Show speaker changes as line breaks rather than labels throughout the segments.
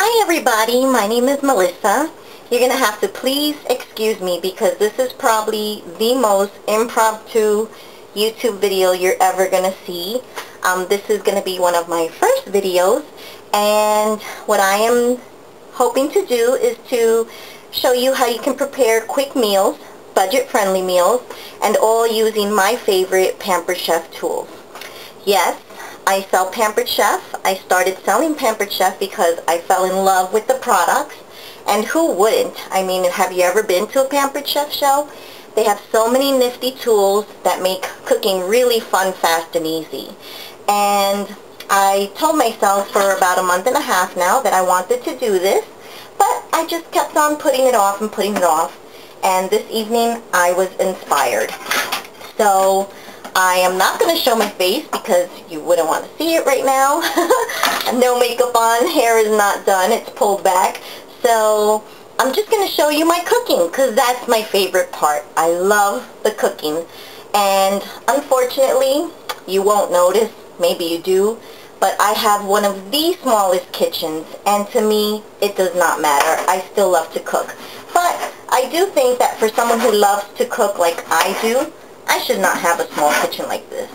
Hi everybody, my name is Melissa. You're going to have to please excuse me because this is probably the most impromptu YouTube video you're ever going to see. This is going to be one of my first videos, and what I am hoping to do is to show you how you can prepare quick meals, budget-friendly meals, and all using my favorite Pampered Chef tools. Yes, I sell Pampered Chef. I started selling Pampered Chef because I fell in love with the products. And who wouldn't? I mean, have you ever been to a Pampered Chef show? They have so many nifty tools that make cooking really fun, fast, and easy. And I told myself for about a month and a half now that I wanted to do this, but I just kept on putting it off and putting it off. And this evening I was inspired. So I am not going to show my face because you wouldn't want to see it right now. No makeup on, hair is not done, it's pulled back. So I'm just going to show you my cooking because that's my favorite part. I love the cooking. And unfortunately, you won't notice, maybe you do, but I have one of the smallest kitchens, and to me, it does not matter. I still love to cook. But I do think that for someone who loves to cook like I do, I should not have a small kitchen like this.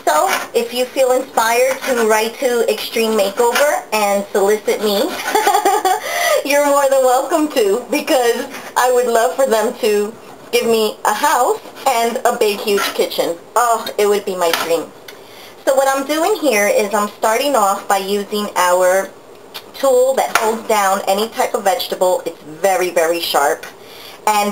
So, if you feel inspired to write to Extreme Makeover and solicit me, you're more than welcome to, because I would love for them to give me a house and a big, huge kitchen. Oh, it would be my dream. So what I'm doing here is I'm starting off by using our tool that holds down any type of vegetable. It's very, very sharp.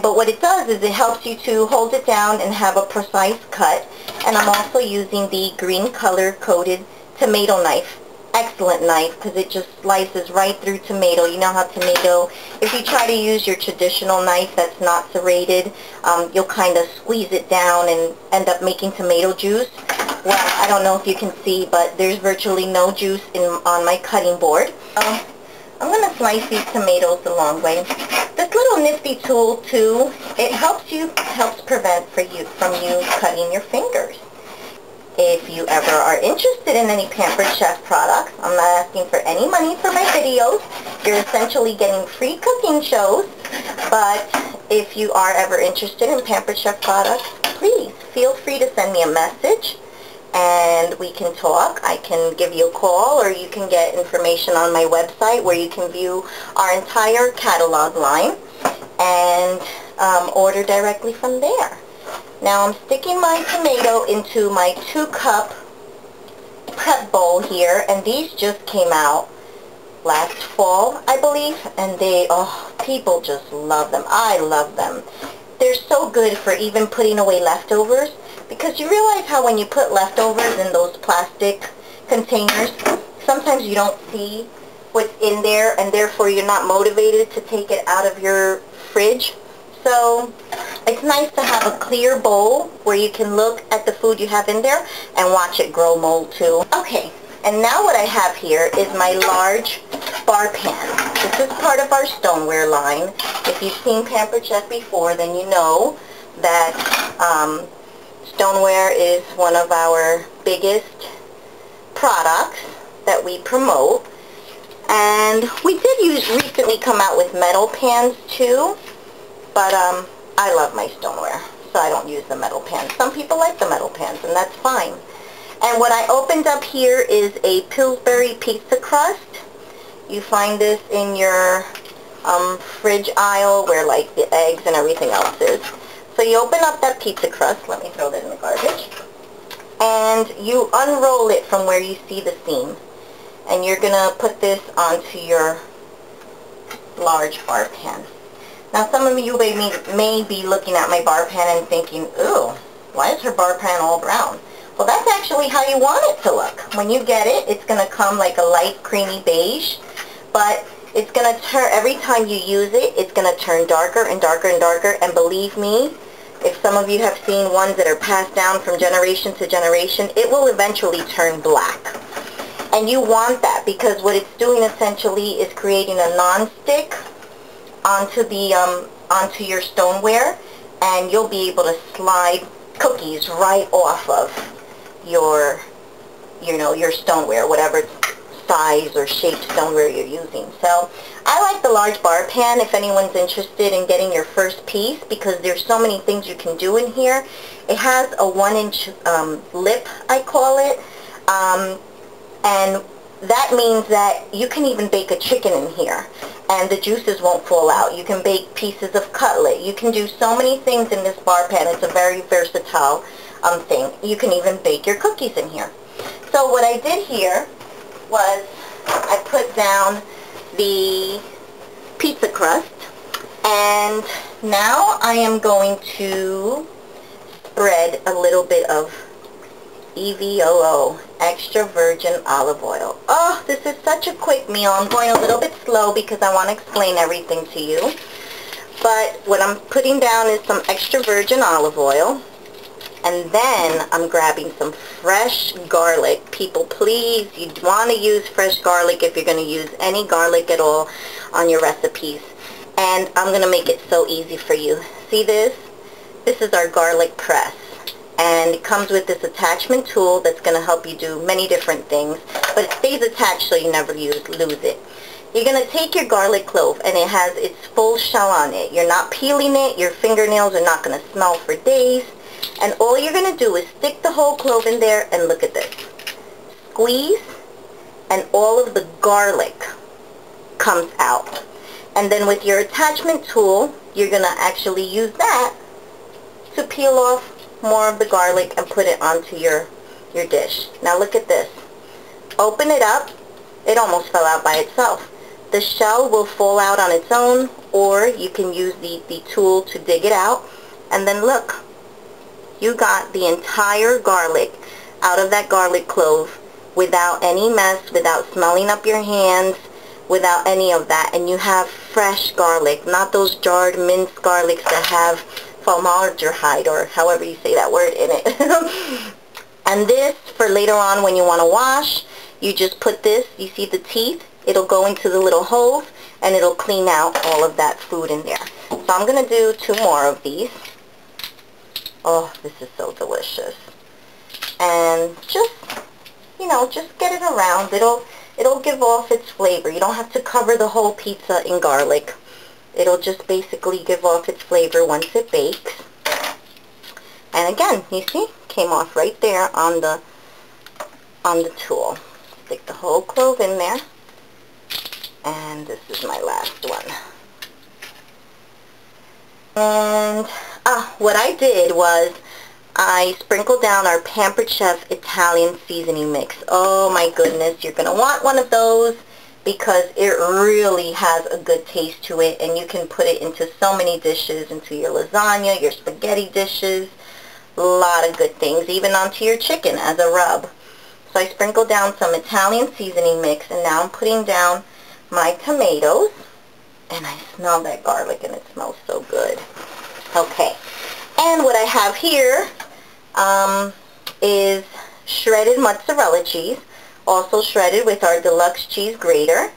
But what it does is it helps you to hold it down and have a precise cut. And I'm also using the green color coated tomato knife. Excellent knife because it just slices right through tomato. You know how tomato, if you try to use your traditional knife that's not serrated, you'll kind of squeeze it down and end up making tomato juice. Well, I don't know if you can see, but there's virtually no juice on my cutting board. I'm going to slice these tomatoes the long way. This little nifty tool too, it helps prevent from you cutting your fingers. If you ever are interested in any Pampered Chef products, I'm not asking for any money for my videos. You're essentially getting free cooking shows. But if you are ever interested in Pampered Chef products, please feel free to send me a message and we can talk. I can give you a call, or you can get information on my website where you can view our entire catalog line and order directly from there. Now I'm sticking my tomato into my 2-cup prep bowl here, and these just came out last fall, I believe, and people just love them. I love them. They're so good for even putting away leftovers, because you realize how when you put leftovers in those plastic containers, sometimes you don't see what's in there, and therefore you're not motivated to take it out of your fridge. So it's nice to have a clear bowl where you can look at the food you have in there and watch it grow mold too. Okay, and now what I have here is my large bar pan. This is part of our stoneware line. If you've seen Pampered Chef before, then you know that stoneware is one of our biggest products that we promote. And we did recently come out with metal pans too, but I love my stoneware, so I don't use the metal pans. Some people like the metal pans, and that's fine. And what I opened up here is a Pillsbury pizza crust. You find this in your fridge aisle where like the eggs and everything else is. So you open up that pizza crust. Let me throw that in the garbage. And you unroll it from where you see the seam. And you're going to put this onto your large bar pan. Now some of you may be looking at my bar pan and thinking, ooh, why is her bar pan all brown? Well, that's actually how you want it to look. When you get it, it's going to come like a light creamy beige, but it's going to turn, every time you use it, it's going to turn darker and darker and darker, and believe me, if some of you have seen ones that are passed down from generation to generation, it will eventually turn black. And you want that because what it's doing essentially is creating a non-stick onto your stoneware, and you'll be able to slide cookies right off of your stoneware, whatever size or shape stoneware you're using. So I like the large bar pan if anyone's interested in getting your first piece, because there's so many things you can do in here. It has a 1-inch lip, I call it, and that means that you can even bake a chicken in here and the juices won't fall out. You can bake pieces of cutlet. You can do so many things in this bar pan. It's a very versatile thing. You can even bake your cookies in here. So what I did here was I put down the pizza crust, and now I am going to spread a little bit of EVOO, extra virgin olive oil. Oh, this is such a quick meal. I'm going a little bit slow because I want to explain everything to you. But what I'm putting down is some extra virgin olive oil. And then I'm grabbing some fresh garlic. People, please, you want to use fresh garlic if you're going to use any garlic at all on your recipes. And I'm going to make it so easy for you. See this? This is our garlic press. And it comes with this attachment tool that's going to help you do many different things. But it stays attached so you never lose it. You're going to take your garlic clove, and it has its full shell on it. You're not peeling it. Your fingernails are not going to smell for days. And all you're going to do is stick the whole clove in there, and look at this. Squeeze, and all of the garlic comes out. And then with your attachment tool, you're going to actually use that to peel off more of the garlic and put it onto your dish. Now look at this. Open it up. It almost fell out by itself. The shell will fall out on its own, or you can use the tool to dig it out. And then look. You got the entire garlic out of that garlic clove without any mess, without smelling up your hands, without any of that. And you have fresh garlic, not those jarred minced garlics that have formaldehyde, or however you say that word, in it. And this, for later on when you want to wash, you just put this, you see the teeth? It'll go into the little holes, and it'll clean out all of that food in there. So I'm going to do 2 more of these. Oh, this is so delicious. And just, just get it around. It'll give off its flavor. You don't have to cover the whole pizza in garlic. It'll just basically give off its flavor once it bakes. And again, you see, came off right there on the tool. Stick the whole clove in there. And this is my last one. And what I did was I sprinkled down our Pampered Chef Italian seasoning mix. Oh my goodness, you're going to want one of those because it really has a good taste to it, and you can put it into so many dishes, into your lasagna, your spaghetti dishes, a lot of good things, even onto your chicken as a rub. So I sprinkled down some Italian seasoning mix, and now I'm putting down my tomatoes, and I smell that garlic and it smells so good. Okay, and what I have here is shredded mozzarella cheese, also shredded with our deluxe cheese grater.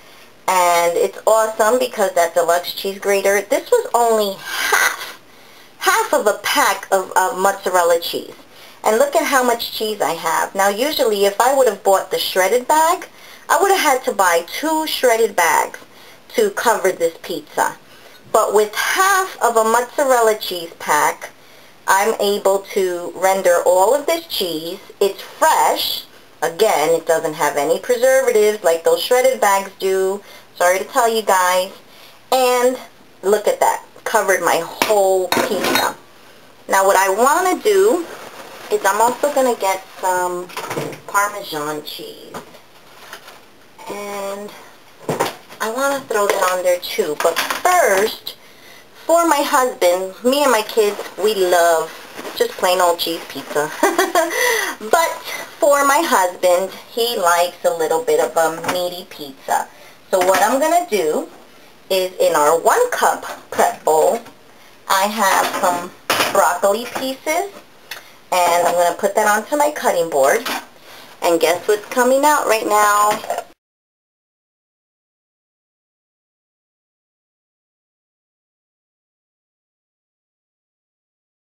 And it's awesome because that deluxe cheese grater, this was only half of a pack of mozzarella cheese. And look at how much cheese I have. Now usually if I would have bought the shredded bag, I would have had to buy 2 shredded bags to cover this pizza. But with half of a mozzarella cheese pack, I'm able to render all of this cheese. It's fresh. Again, it doesn't have any preservatives like those shredded bags do. Sorry to tell you guys. And look at that. Covered my whole pizza. Now what I want to do is I'm also going to get some Parmesan cheese. And I want to throw that on there too. But first, for my husband, me and my kids, we love just plain old cheese pizza. But for my husband, he likes a little bit of a meaty pizza. So what I'm going to do is in our 1 cup prep bowl, I have some broccoli pieces, and I'm going to put that onto my cutting board. And guess what's coming out right now?